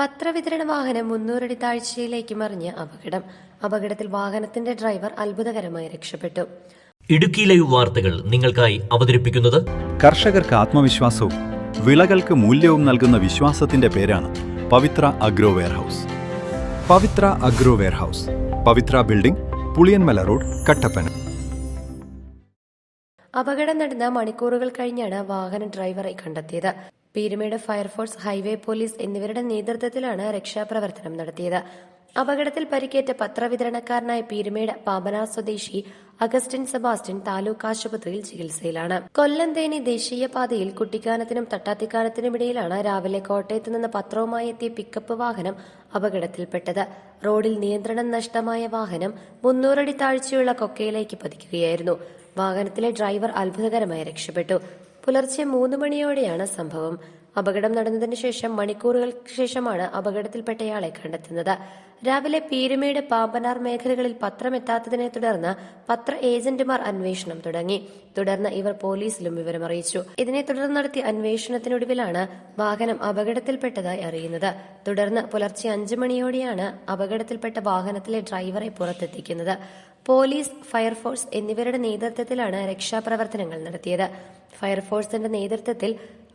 പത്രവിതരണ വാഹനം 300 അടി താഴ്ചയിലേക്ക് മറിഞ്ഞ് അപകടത്തിൽ വാഹനത്തിന്റെ ഡ്രൈവർ അത്ഭുതകരമായി രക്ഷപ്പെട്ടു. ഇടുക്കി ലൈവ് വാർത്തകൾ നിങ്ങൾക്കായി അവതരിപ്പിക്കുന്നത് കർഷകർക്ക് ആത്മവിശ്വാസവും വിളകൾക്ക് മൂല്യവും നൽകുന്ന വിശ്വാസത്തിന്റെ പേരാണ് പവിത്ര അഗ്രോ വെയർഹൌസ്. പവിത്ര അഗ്രോ വെയർഹൌസ്, പവിത്ര ബിൽഡിംഗ്, പുളിയൻമല റോഡ്, കട്ടപ്പന. അപകടം നടന്ന മണിക്കൂറുകൾ കഴിഞ്ഞാണ് വാഹന ഡ്രൈവറെ കണ്ടെത്തിയത്. പീരുമേട് ഫയർഫോഴ്സ്, ഹൈവേ പോലീസ് എന്നിവരുടെ നേതൃത്വത്തിലാണ് രക്ഷാപ്രവർത്തനം നടത്തിയത്. അപകടത്തിൽ പരിക്കേറ്റ പത്രവിതരണക്കാരനായ പീരുമേട് പാമ്പനാർ സ്വദേശി അഗസ്റ്റിൻ സെബാസ്റ്റ്യൻ താലൂക്ക് ആശുപത്രിയിൽ ചികിത്സയിലാണ്. കൊല്ലം തേനി ദേശീയപാതയിൽ കുട്ടിക്കാനത്തിനും തട്ടാത്തിക്കാനത്തിനുമിടയിലാണ് രാവിലെ കോട്ടയത്ത് നിന്ന് പത്രവുമായി എത്തിയ പിക്കപ്പ് വാഹനം അപകടത്തിൽപ്പെട്ടത്. റോഡിൽ നിയന്ത്രണം നഷ്ടമായ വാഹനം 300 അടി താഴ്ചയുള്ള കൊക്കയിലേക്ക് പതിക്കുകയായിരുന്നു. വാഹനത്തിലെ ഡ്രൈവർ അത്ഭുതകരമായി രക്ഷപ്പെട്ടു. പുലർച്ചെ 3 മണിയോടെയാണ് സംഭവം. അപകടം നടന്നതിന് ശേഷം മണിക്കൂറുകൾക്ക് ശേഷമാണ് അപകടത്തിൽപ്പെട്ടയാളെ കണ്ടെത്തുന്നത്. രാവിലെ പീരുമേട്, പാമ്പനാർ മേഖലകളിൽ പത്രമെത്താത്തതിനെ തുടർന്ന് പത്ര ഏജന്റുമാർ അന്വേഷണം തുടങ്ങി. തുടർന്ന് ഇവർ പോലീസിലും വിവരമറിയിച്ചു. ഇതിനെ തുടർന്ന് നടത്തിയ അന്വേഷണത്തിനൊടുവിലാണ് വാഹനം അപകടത്തിൽപ്പെട്ടതായി അറിയുന്നത്. തുടർന്ന് പുലർച്ചെ 5 മണിയോടെയാണ് അപകടത്തിൽപ്പെട്ട വാഹനത്തിലെ ഡ്രൈവറെ പുറത്തെത്തിക്കുന്നത്. പോലീസ്, ഫയർഫോഴ്സ് എന്നിവരുടെ നേതൃത്വത്തിലാണ് രക്ഷാപ്രവർത്തനങ്ങൾ നടത്തിയത്. ഫയർഫോഴ്സിന്റെ നേതൃത്വത്തിൽ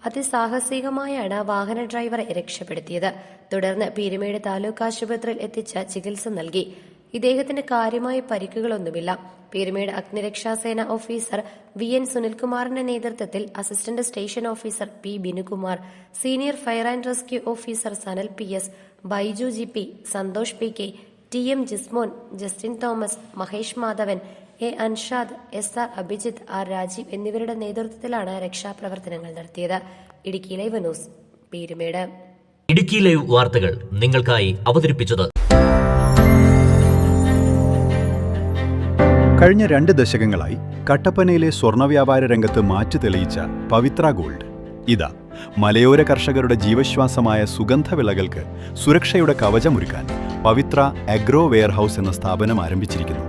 അതിസാഹസികമായാണ് വാഹന ഡ്രൈവറെ രക്ഷപ്പെടുത്തിയത്. തുടർന്ന് പീരുമേട് താലൂക്ക് ആശുപത്രിയിൽ എത്തിച്ച് ചികിത്സ നൽകി. ഇദ്ദേഹത്തിന് കാര്യമായ പരിക്കുകളൊന്നുമില്ല. പീരുമേട് അഗ്നിരക്ഷാസേന ഓഫീസർ VN സുനിൽകുമാറിന്റെ നേതൃത്വത്തിൽ assistant station officer P Binukumar, senior fire and rescue officer Sanal PS, Baiju GP, Santhosh PK, TM Jismon, Justin Thomas, Mahesh Madhavan, A Anshad, SR Abhijith, R Rajeev എന്നിവരുടെ നേതൃത്വത്തിലാണ് രക്ഷാപ്രവർത്തനങ്ങൾ നടത്തിയത്. Idukki live news, Peermade. Idukki live വാർത്തകൾ നിങ്ങൾക്കായി അവതരിപ്പിച്ചത് കഴിഞ്ഞ 2 ദശകങ്ങളായി കട്ടപ്പനയിലെ സ്വർണ്ണ വ്യാപാര രംഗത്ത് മാറ്റു തെളിയിച്ച പവിത്ര ഗോൾഡ് ഇതാ മലയോര കർഷകരുടെ ജീവശ്വാസമായ സുഗന്ധവിളകൾക്ക് സുരക്ഷയുടെ കവചമൊരുക്കാൻ പവിത്ര അഗ്രോ വെയർഹൌസ് എന്ന സ്ഥാപനം ആരംഭിച്ചിരിക്കുന്നു.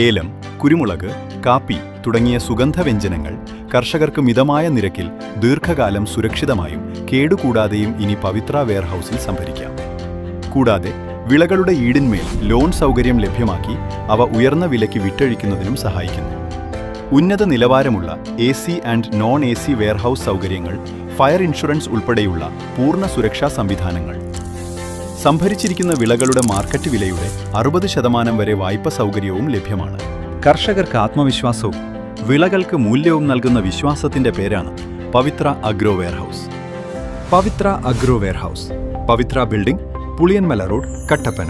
ഏലം, കുരുമുളക്, കാപ്പി തുടങ്ങിയ സുഗന്ധവ്യഞ്ജനങ്ങൾ കർഷകർക്ക് മിതമായ നിരക്കിൽ ദീർഘകാലം സുരക്ഷിതമായും കേടുകൂടാതെയും ഇനി പവിത്ര വെയർഹൌസിൽ സംഭരിക്കാം. കൂടാതെ വിളകളുടെ ഈടിന്മേൽ ലോൺ സൗകര്യം ലഭ്യമാക്കി അവ ഉയർന്ന വിലയ്ക്ക് വിറ്റഴിക്കുന്നതിനും സഹായിക്കുന്നു. ഉന്നത നിലവാരമുള്ള AC and non AC warehouse സൗകര്യങ്ങൾ, ഫയർ ഇൻഷുറൻസ് ഉൾപ്പെടെയുള്ള പൂർണ്ണ സുരക്ഷാ സംവിധാനങ്ങൾ, സംഭരിച്ചിരിക്കുന്ന വിളകളുടെ മാർക്കറ്റ് വിലയുടെ 60% വരെ വായ്പ സൗകര്യവും ലഭ്യമാണ്. കർഷകർക്ക് ആത്മവിശ്വാസവും വിളകൾക്ക് മൂല്യവും നൽകുന്ന വിശ്വാസത്തിന്റെ പേരാണ് പവിത്ര അഗ്രോ വെയർഹൌസ്. പവിത്ര അഗ്രോ വെയർഹൌസ്, പവിത്ര ബിൽഡിംഗ്, പുളിയൻമല റോഡ്, കട്ടപ്പന.